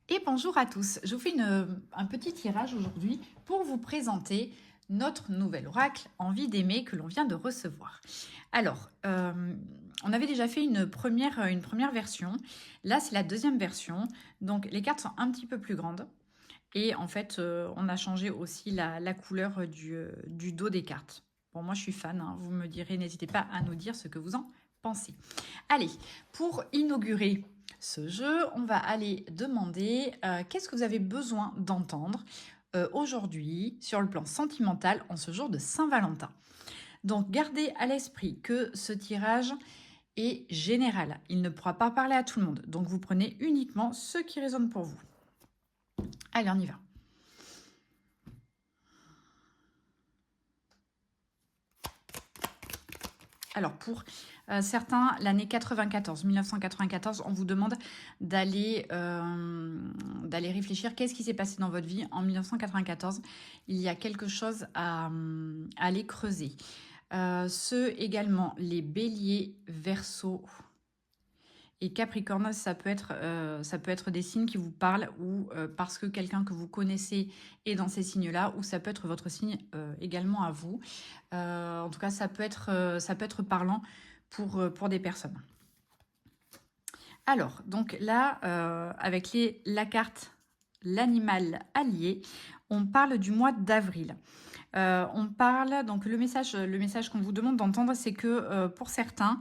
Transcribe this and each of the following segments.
Et bonjour à tous, je vous fais un petit tirage aujourd'hui pour vous présenter notre nouvel oracle Envie d'aimer que l'on vient de recevoir. Alors, on avait déjà fait une première version, là c'est la deuxième version, donc les cartes sont un petit peu plus grandes et en fait on a changé aussi la couleur du dos des cartes. Bon, moi je suis fan, hein, vous me direz, n'hésitez pas à nous dire ce que vous en pensez. Allez, pour inaugurer ce jeu, on va aller demander qu'est-ce que vous avez besoin d'entendre aujourd'hui sur le plan sentimental en ce jour de Saint-Valentin. Donc gardez à l'esprit que ce tirage est général. Il ne pourra pas parler à tout le monde. Donc vous prenez uniquement ce qui résonne pour vous. Allez, on y va. Alors pour certains, l'année 1994, on vous demande d'aller réfléchir qu'est-ce qui s'est passé dans votre vie en 1994. Il y a quelque chose à aller creuser. Ceux également, les béliers, verseaux et Capricorne, ça peut être des signes qui vous parlent ou parce que quelqu'un que vous connaissez est dans ces signes-là, ou ça peut être votre signe également à vous. En tout cas, ça peut être parlant pour des personnes. Alors, donc là, avec la carte l'animal allié, on parle du mois d'avril. On parle, donc le message qu'on vous demande d'entendre, c'est que pour certains,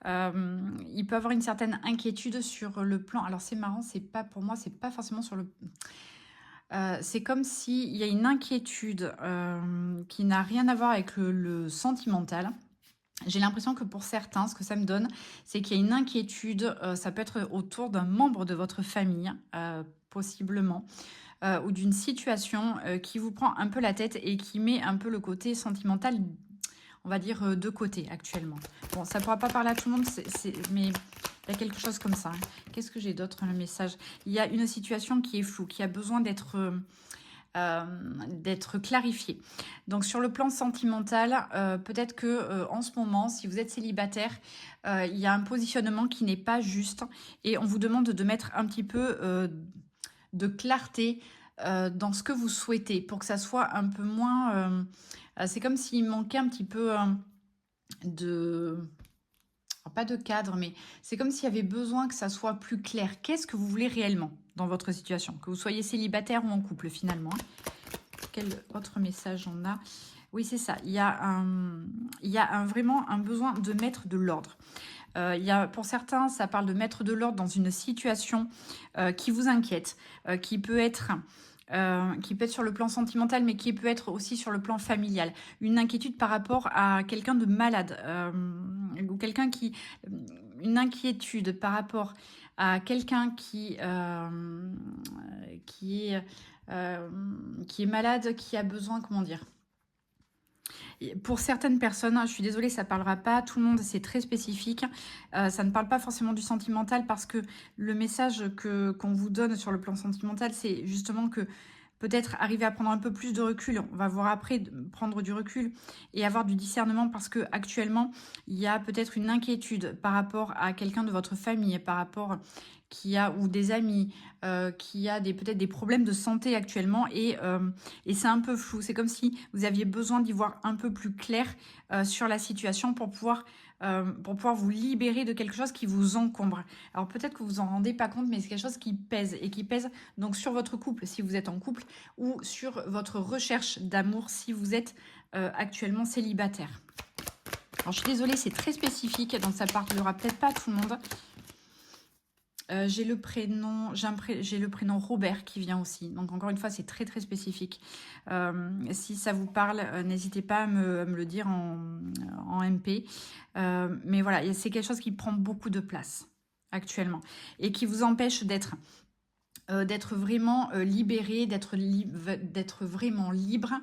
il peut avoir une certaine inquiétude sur le plan. Alors c'est marrant, c'est pas pour moi, c'est pas forcément sur le. C'est comme s'il y a une inquiétude qui n'a rien à voir avec le sentimental. J'ai l'impression que pour certains, ce que ça me donne, c'est qu'il y a une inquiétude. Ça peut être autour d'un membre de votre famille, possiblement. Ou d'une situation qui vous prend un peu la tête et qui met un peu le côté sentimental, on va dire, de côté actuellement. Bon, ça ne pourra pas parler à tout le monde, mais il y a quelque chose comme ça. Qu'est-ce que j'ai d'autre dans le message? Il y a une situation qui est floue, qui a besoin d'être clarifiée. Donc sur le plan sentimental, peut-être que en ce moment, si vous êtes célibataire, il y a un positionnement qui n'est pas juste et on vous demande de mettre un petit peu de clarté dans ce que vous souhaitez pour que ça soit un peu moins. C'est comme s'il manquait un petit peu de. Pas de cadre, mais c'est comme s'il y avait besoin que ça soit plus clair. Qu'est-ce que vous voulez réellement dans votre situation? Que vous soyez célibataire ou en couple finalement. Quel autre message on a? Oui, c'est ça. Il y a vraiment un besoin de mettre de l'ordre. Pour certains, ça parle de mettre de l'ordre dans une situation qui vous inquiète, qui peut être sur le plan sentimental, mais qui peut être aussi sur le plan familial. Une inquiétude par rapport à quelqu'un de malade, ou une inquiétude par rapport à quelqu'un qui est malade, qui a besoin, comment dire, pour certaines personnes, je suis désolée, ça ne parlera pas à tout le monde, c'est très spécifique. Ça ne parle pas forcément du sentimental parce que le message qu'on vous donne sur le plan sentimental, c'est justement que peut-être arriver à prendre un peu plus de recul. On va voir après, prendre du recul et avoir du discernement parce que actuellement, il y a peut-être une inquiétude par rapport à quelqu'un de votre famille, par rapport ou des amis, qui a peut-être des problèmes de santé actuellement et c'est un peu flou. C'est comme si vous aviez besoin d'y voir un peu plus clair sur la situation pour pouvoir vous libérer de quelque chose qui vous encombre. Alors peut-être que vous vous en rendez pas compte, mais c'est quelque chose qui pèse et qui pèse donc sur votre couple si vous êtes en couple ou sur votre recherche d'amour si vous êtes actuellement célibataire. Alors je suis désolée, c'est très spécifique, donc ça ne parlera peut-être pas à tout le monde. J'ai le prénom Robert qui vient aussi. Donc encore une fois, c'est très très spécifique. Si ça vous parle, n'hésitez pas à me le dire en MP. Mais voilà, c'est quelque chose qui prend beaucoup de place actuellement et qui vous empêche d'être vraiment libéré, d'être vraiment libre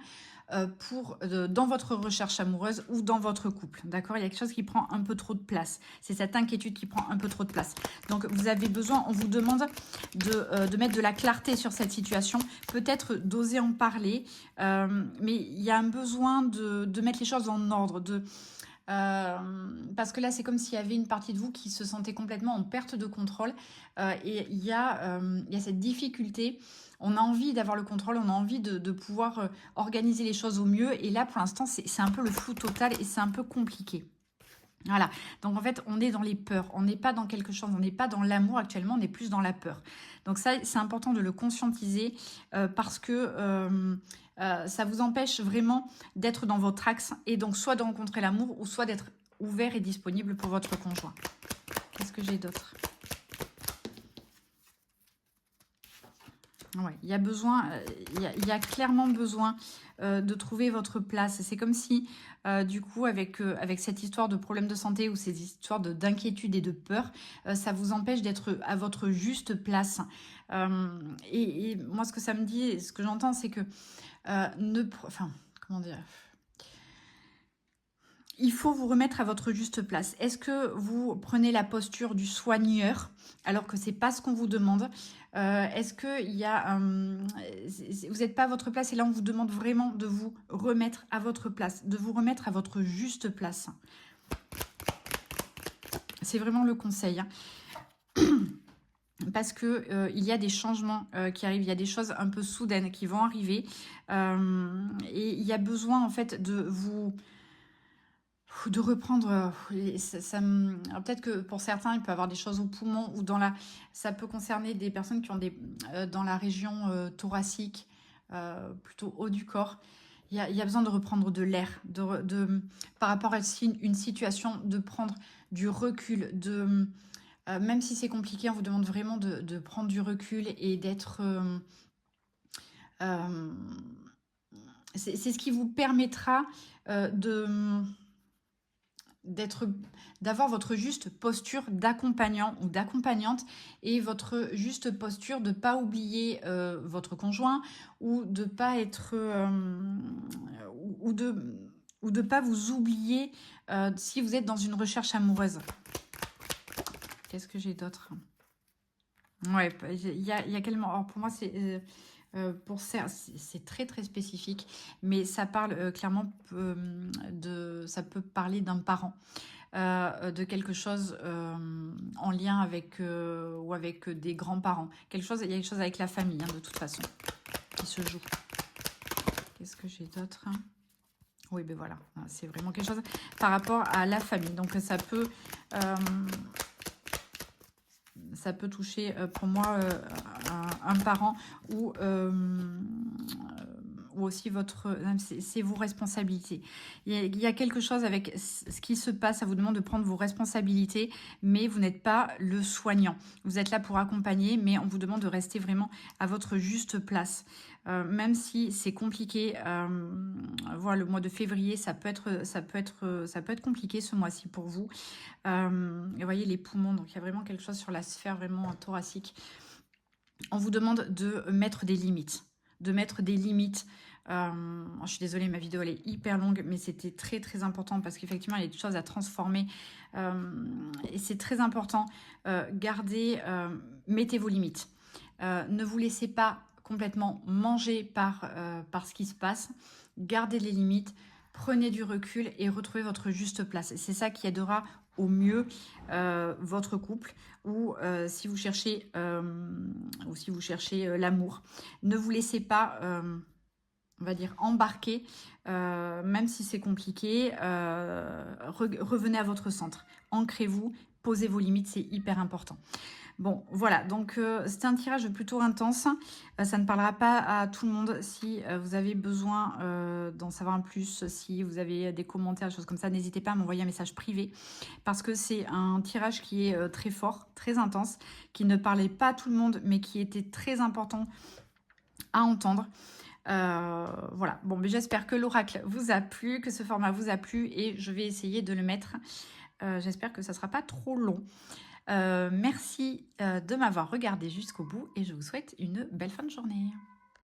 dans votre recherche amoureuse ou dans votre couple, d'accord? Il y a quelque chose qui prend un peu trop de place. C'est cette inquiétude qui prend un peu trop de place. Donc, vous avez besoin, on vous demande de mettre de la clarté sur cette situation, peut-être d'oser en parler, mais il y a un besoin de mettre les choses en ordre, Parce que là, c'est comme s'il y avait une partie de vous qui se sentait complètement en perte de contrôle. Et il y a cette difficulté. On a envie d'avoir le contrôle, on a envie de pouvoir organiser les choses au mieux. Et là, pour l'instant, c'est un peu le flou total et c'est un peu compliqué. Voilà, donc en fait, on est dans les peurs, on n'est pas dans quelque chose, on n'est pas dans l'amour actuellement, on est plus dans la peur. Donc ça, c'est important de le conscientiser parce que ça vous empêche vraiment d'être dans votre axe et donc soit de rencontrer l'amour ou soit d'être ouvert et disponible pour votre conjoint. Qu'est-ce que j'ai d'autre? Ouais, il y a besoin, il y a clairement besoin de trouver votre place. C'est comme si, du coup, avec cette histoire de problème de santé ou ces histoires d'inquiétude et de peur, ça vous empêche d'être à votre juste place. Et moi, ce que ça me dit, ce que j'entends, c'est que enfin, comment dire? Il faut vous remettre à votre juste place. Est-ce que vous prenez la posture du soigneur alors que c'est pas ce qu'on vous demande? Est-ce que il y a vous n'êtes pas à votre place et là on vous demande vraiment de vous remettre à votre place, de vous remettre à votre juste place. C'est vraiment le conseil. Hein. Parce que il y a des changements qui arrivent, il y a des choses un peu soudaines qui vont arriver et il y a besoin en fait de reprendre, alors peut-être que pour certains, il peut avoir des choses au poumon ou ça peut concerner des personnes qui ont dans la région thoracique, plutôt haut du corps. Il y a besoin de reprendre de l'air, par rapport à une situation, de prendre du recul, même si c'est compliqué, on vous demande vraiment de prendre du recul et d'être... c'est ce qui vous permettra d'avoir votre juste posture d'accompagnant ou d'accompagnante et votre juste posture de ne pas oublier votre conjoint ou de pas être ou de pas vous oublier si vous êtes dans une recherche amoureuse. Qu'est-ce que j'ai d'autre? Ouais, il y a quellement. Alors pour moi, pour ça, c'est très très spécifique, mais ça parle clairement ça peut parler d'un parent, de quelque chose en lien avec ou avec des grands-parents. Il y a quelque chose avec la famille, hein, de toute façon, qui se joue. Qu'est-ce que j'ai d'autre? Oui, ben voilà, c'est vraiment quelque chose par rapport à la famille. Donc ça peut toucher pour moi un parent ou aussi c'est vos responsabilités. Il y a quelque chose avec ce qui se passe, ça vous demande de prendre vos responsabilités, mais vous n'êtes pas le soignant. Vous êtes là pour accompagner, mais on vous demande de rester vraiment à votre juste place. Même si c'est compliqué, voilà, le mois de février, ça peut être compliqué ce mois-ci pour vous. Vous voyez les poumons, donc il y a vraiment quelque chose sur la sphère vraiment thoracique. On vous demande de mettre des limites. Je suis désolée, ma vidéo elle est hyper longue, mais c'était très très important parce qu'effectivement il y a des choses à transformer et c'est très important. Mettez vos limites. Ne vous laissez pas complètement manger par ce qui se passe. Gardez les limites, prenez du recul et retrouvez votre juste place. C'est ça qui aidera au mieux votre couple ou si vous cherchez l'amour. Ne vous laissez pas on va dire embarquer, même si c'est compliqué. Revenez à votre centre, ancrez-vous, posez vos limites, c'est hyper important. Bon, voilà, donc c'était un tirage plutôt intense. Ça ne parlera pas à tout le monde. Si vous avez besoin d'en savoir un plus, si vous avez des commentaires, des choses comme ça, n'hésitez pas à m'envoyer un message privé parce que c'est un tirage qui est très fort, très intense, qui ne parlait pas à tout le monde, mais qui était très important à entendre. Voilà, bon, mais j'espère que l'oracle vous a plu, que ce format vous a plu et je vais essayer de le mettre. J'espère que ça ne sera pas trop long. Merci de m'avoir regardé jusqu'au bout et je vous souhaite une belle fin de journée.